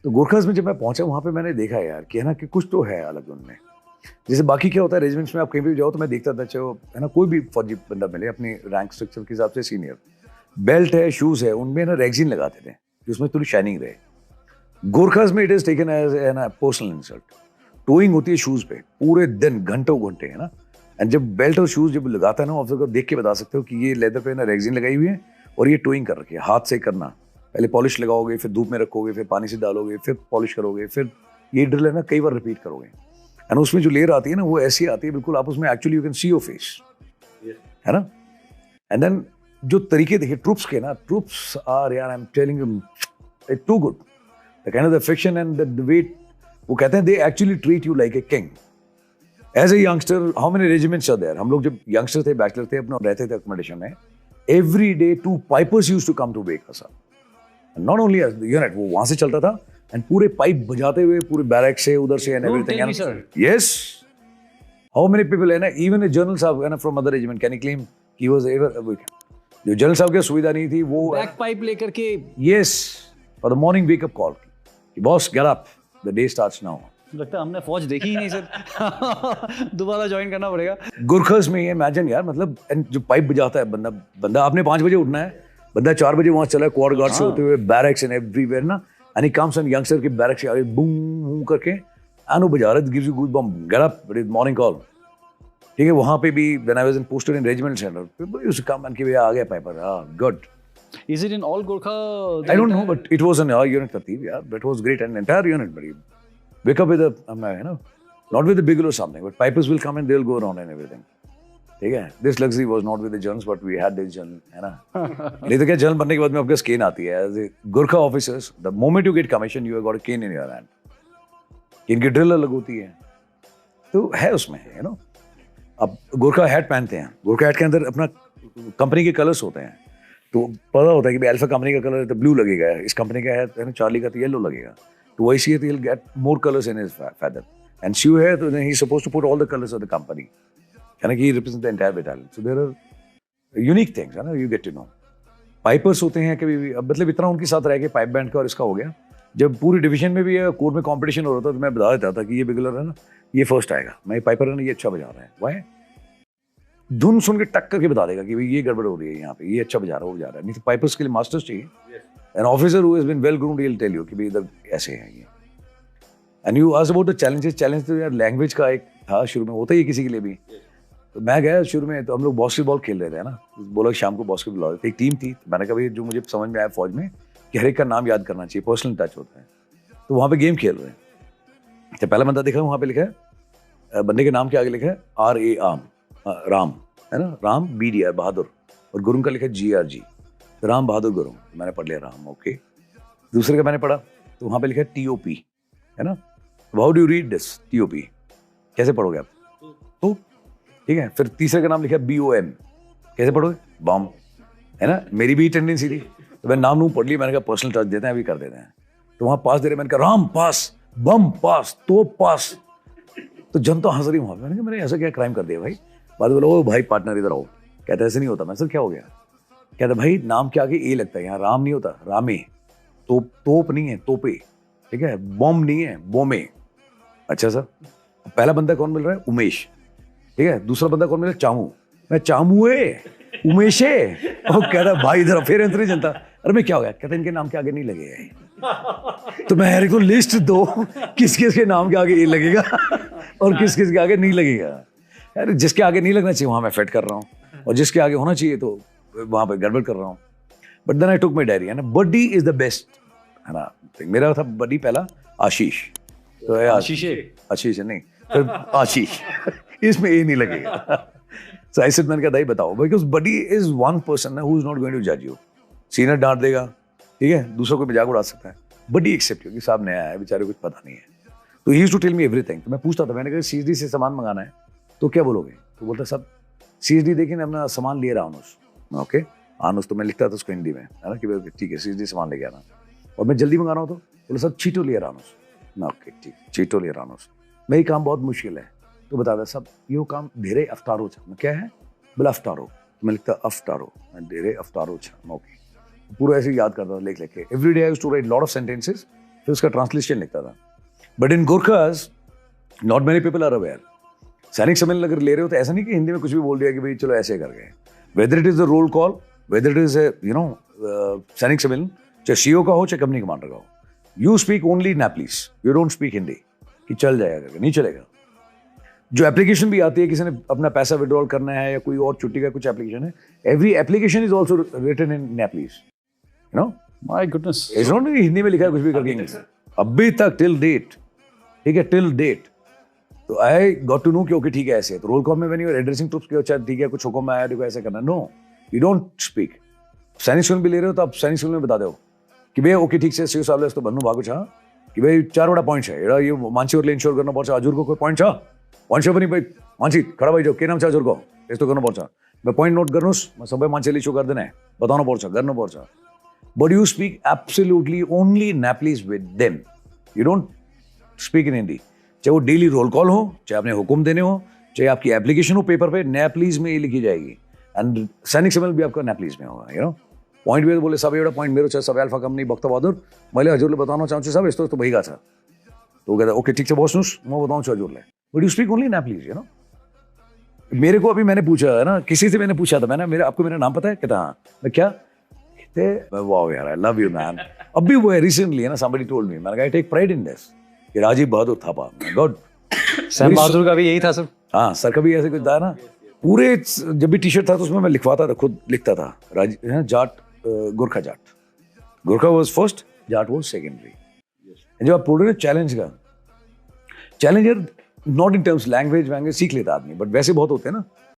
तो गोरखास में जब मैं पहुंचा वहां पे मैंने देखा यार कि है ना कि कुछ तो है अलग उनमें। जैसे बाकी क्या होता है रेजिमेंट्स में, आप कहीं भी जाओ तो मैं देखता था, चाहे वो है ना कोई भी फौजी बंदा मिले अपनी रैंक स्ट्रक्चर के हिसाब से सीनियर, बेल्ट है शूज है उनमें ना रेक्सिन लगाते थे कि उसमें थोड़ी शाइनिंग रहे। गोरखास में इट इज टेकन एज है ना पर्सनल इंसल्ट। टोइंग होती है शूज पे पूरे दिन घंटों घंटे है ना, एंड जब बेल्ट और शूज जब लगाता है ना ऑफिसर को, देख के बता सकते हो कि ये लेदर पे ना रेक्सिन लगाई हुई है और ये टोइंग कर रखी है। हाथ से करना, पहले पॉलिश लगाओगे, फिर धूप में रखोगे, फिर पानी से डालोगे, फिर पॉलिश करोगे, फिर ये ड्रिल है ना कई बार रिपीट करोगे। एंड उसमें जो लेयर आती है ना वो ऐसी आती है बिल्कुल, आप उसमें actually you can see your face, है ना। एंड देन जो तरीके देखिए ट्रूप्स के ना, ट्रूप्स आर यार I am telling you it's too good, the kind of the affection and the way वो कहते हैं they actually treat you like a king as a youngster. How many regiments are there? हम लोग जब youngster थे, bachelor थे, अपना रहते थे अकोमोडेशन में, every day 2 pipers used to come to wake us up. Not only unit, वो वहां से चलता था एंड पूरे पाइप बजाते हुए पूरे बैरक से उधर से and everything. Yes, how many people है ना, इवन ए जनरल साहब है ना from other regiment can claim he was ever, जो जनरल साहब की सुविधा नहीं थी वो बैक पाइप लेकर के, yes, for the morning wake up call, boss get up the day starts now. लगता है हमने फौज देखी ही नहीं सर। दोबारा ज्वाइन करना पड़ेगा। गुरखस में ये इमेजिन यार, मतलब जो पाइप बजाता है बंदा आपने 5 बजे उठना है, बंदा 4 बजे वहां चला है क्वार्टर गार्ड से होते हुए बैरक्स एंड एवरीवेयर ना, and he comes and youngster के बैरक्स से आगे बूम बूम करके एंड वो बजा रहा है, gives you goosebump, get up it is morning call. ठीक है, वहां पे भी when I was in posted in regiment centre, people used to come and कि भैया आ गया पाइपर, हां good. Is it in all Gorkha? I don't know, but it was an our unit Tartib, yeah. But it was great, and entire unit, buddy. Wake up with a, you know, not with a bigel or something, but pipers will come and they'll go around and everything. ठीक है, this luxury was not with the journals, but we had this journal, है ना. नहीं तो क्या journal बनने के बाद में आपके पास cane आती है. As a Gorkha officers, the moment you get commission, you have got a cane in your hand. cane की drill अलग होती है, तो है उसमें, you know. अब गोरखा हैट पहनते हैं, गोरखा हैट के अंदर अपना कंपनी के कलर्स होते हैं, तो पता होता है कि अल्फा कंपनी का कलर है तो ब्लू लगेगा, इस कंपनी का है ना चार्ली का तो येलो लगेगा, तो वैसे ही he'll get more colors in his feather, and Shiv है तो he's supposed to put all the colors of the company, यानी कि he represents the entire battalion, so there are unique things, है ना, you get to know. Pipers होते हैं कभी भी, अब मतलब इतना उनके साथ रह के पाइप बैंड का और इसका हो गया, जब पूरी डिवीजन में भी कोर में कंपटीशन हो रहा था तो मैं बता देता था कि ये बिगलर है ना, ये फर्स्ट आएगा, मैं पाइपर है ना, ये अच्छा बजा रहा है, वाई धुन सुन के टक करके बता देगा कि भाई ये गड़बड़ हो रही है यहाँ पे, ये अच्छा बजा रहा है, वो बजा रहा है, नहीं तो पाइपर्स के लिए मास्टर्स चाहिए, an officer who has been well groomed he will tell you कि भाई इधर ऐसे है ये। And you asked about the challenges, challenge तो यार लैंग्वेज का एक था, शुरू में होता ही किसी के लिए भी, तो मैं गया शुरू में, तो हम लोग बास्केटबॉल खेल रहे थे ना, बोला शाम को बास्केटबॉल बुला रहे थे, एक टीम थी, मैंने कहा भाई जो मुझे समझ में आया फौज में कि हर एक का नाम याद करना चाहिए, पर्सनल टच होता है, तो वहाँ पे गेम खेल रहे हैं, तो पहला बंदा देखा वहाँ पे लिखा है, बंदे के नाम के आगे लिखा है RA राम, है ना, राम BDR बहादुर, और गुरुंग का लिखा है GRG, राम बहादुर गुरुंग, मैंने पढ़ लिया राम, ओके। दूसरे का मैंने पढ़ा तो वहाँ पे लिखा है TOP, है ना, how do you read this TOP, कैसे पढ़ोगे आप, तो ठीक है। फिर तीसरे का नाम लिखा है BOM, कैसे पढ़ोगे, बम, है ना, मेरी भी टेंडेंसी थी, तो मैं नाम पढ़ लिया, मैंने कहा पर्सनल टच देते हैं, अभी कर देते हैं, तो वहाँ पास दे रहे, मैंने कहा राम पास, बम पास, तो पास, तो जनता हंस रही वहाँ पे, मैंने कहा मैंने ऐसा क्या क्राइम कर दिया भाई, बाद बोला ओ भाई पार्टनर इधर आओ, कहता ऐसे नहीं होता, मैं सर क्या हो गया, कहता भाई नाम के आगे ए लगता है, यहाँ राम नहीं होता, रामे, तोप नहीं है, तोपे, ठीक है, बॉम्ब नहीं है, बोमे। अच्छा सर, पहला बंदा कौन मिल रहा है, उमेश, ठीक है, दूसरा बंदा कौन मिल रहा है, चामू, मैं चामूए उमेशे, वो कहता भाई इधर फिर अंतरी जनता, अरे मैं क्या हो गया, कहता इनके नाम के आगे नहीं लगेगा, तो मैं यार को लिस्ट दो किस किस के नाम के आगे ए लगेगा और किस किस के आगे नहीं लगेगा, यार जिसके आगे नहीं लगना चाहिए वहाँ मैं फिट कर रहा हूँ, और जिसके आगे होना चाहिए तो वहाँ पे गड़बड़ कर रहा हूँ। But then I took my diary, है ना, बडी इज द बेस्ट, है ना, मेरा था बडी पहला आशीष, तो आशीष नहीं, फिर आशीष इसमें ए नहीं लगेगा, सो आई सेड, मैंने कहा दाई बताओ, because buddy is one person who is not going to जज यू, सीनियर डांट देगा, ठीक है, दूसरा कोई मजाक उड़ा सकता है, बडी एक्सेप्ट यू कि साहब नया है, बेचारे कुछ पता नहीं है, तो he used to tell me everything, तो मैं पूछता था, मैंने कहा CSD से सामान मंगाना है तो क्या बोलोगे, तो बोलता सब CSD देखिए अपना सामान ले रहा हूँ, ओके आनुस, तो मैं लिखता था उसको हिंदी में, है ना, कि ठीक है CSD सामान लेके आना, और मैं जल्दी मंगा रहा हूँ तो बोले सब चीटो ले रहा हूँ ना, ओके ठीक चीटो ले रहा हूँ, मेरी काम बहुत मुश्किल है, तो बता सब यो काम धेरे अफ्तारो छा, क्या है, बोला अफ्तारो, मैं लिखता अफ्तारो, धेरे अफ्तारो छा, ओके, पूरा ऐसे याद करता था लिख लिख के, every day I used to write lot of sentences फिर उसका ट्रांसलेशन लिखता था. But in Gorkhas not many people are aware. सैनिक सम्मेलन अगर ले रहे हो तो ऐसा नहीं कि हिंदी में कुछ भी बोल दिया कि भाई चलो ऐसे कर गए. Whether it is the roll call, whether it is सैनिक सम्मेलन, चाहे सीओ का हो चाहे कंपनी कमांडर का हो, you speak only Nepalese, you don't speak Hindi कि चल जाएगा करके, नहीं चलेगा. जो एप्लीकेशन भी आती है, किसी ने अपना पैसा विड्रॉल करना है या कोई और छुट्टी का कुछ एप्लीकेशन है, every application is also written in Nepalese, you know. My goodness. It's not Hindi में लिखा है कुछ भी करके इंग्लिश. अभी तक टिल डेट, ठीक है, टिल डेट. तो आई गॉट टू नो कि ओके ठीक है ऐसे. तो रोल कॉल में when you are addressing troops के, अच्छा ठीक है कुछ हुक्म आया देखो ऐसे करना, नो यू डोंट स्पीक. सैनिक स्कूल भी ले रहे हो तो आप सैनिक स्कूल में बता दो कि भाई ओके ठीक છે સીઓ સાહેબ તો બનનું ભાગું છે कि भाई 4 बड़ा पॉइंट है एड़ा ये मानसी और इंश्योर करना पड़ता हजुर को कोई पॉइंट छ पॉइंट छ पनि भाई मानसी खड़ा भाई जाओ के नाम छ हजुर को यस्तो गर्नु पर्छ. मैं पॉइंट नोट गर्नुस् म सबै मान्छेले इस्यु गर्दैन बताउनु पर्छ गर्नु पर्छ. But you speak absolutely only Nepalese with them, you don't speak in Hindi. चाहे वो डेली रोल कॉल हो, चाहे आपने हुक्म देने हो, चाहे आपकी एप्लीकेशन हो पेपर पे, नेपलीज में ही लिखी जाएगी. एंड सैनिक सम्मेलन भी आपका नेपलीज में होगा, यू नो. પોઈન્ટ બે બોલે સાહેબ એવડા પોઈન્ટ मेरो छ सब अल्फा कंपनी भक्त बहादुर मैले हजुरले बताउन चाहन्छु साहब यस्तो यस्तो भइगा छ. तो वो कहता ओके ठीक है बस्नुस् म बताउँछु हजुरलाई. But you speak only Nepalese, you know. मेरे को अभी मैंने पूछा है ना, किसी से मैंने पूछा था, मैंने आपको मेरा नाम पता है? कहता हाँ. मैं क्या कहते वाओ यार आई लव यू मैन. अभी वो है रिसेंटली है ना, somebody told me, मैंने कहा I take pride in this कि राजीव बहादुर थापा. गॉड सैम बहादुर का भी यही था सर. हाँ सर का भी ऐसे कुछ था ना. पूरे जब भी टी शर्ट था तो उसमें मैं लिखवाता था, खुद लिखता था Jat Gorkha Jat. Gorkha was first, Jat was secondary. जब आप बोल रहे हो चैलेंज का, challenger not in terms language वैंग्वेज सीख लेता आदमी, बट वैसे बहुत होते हैं ना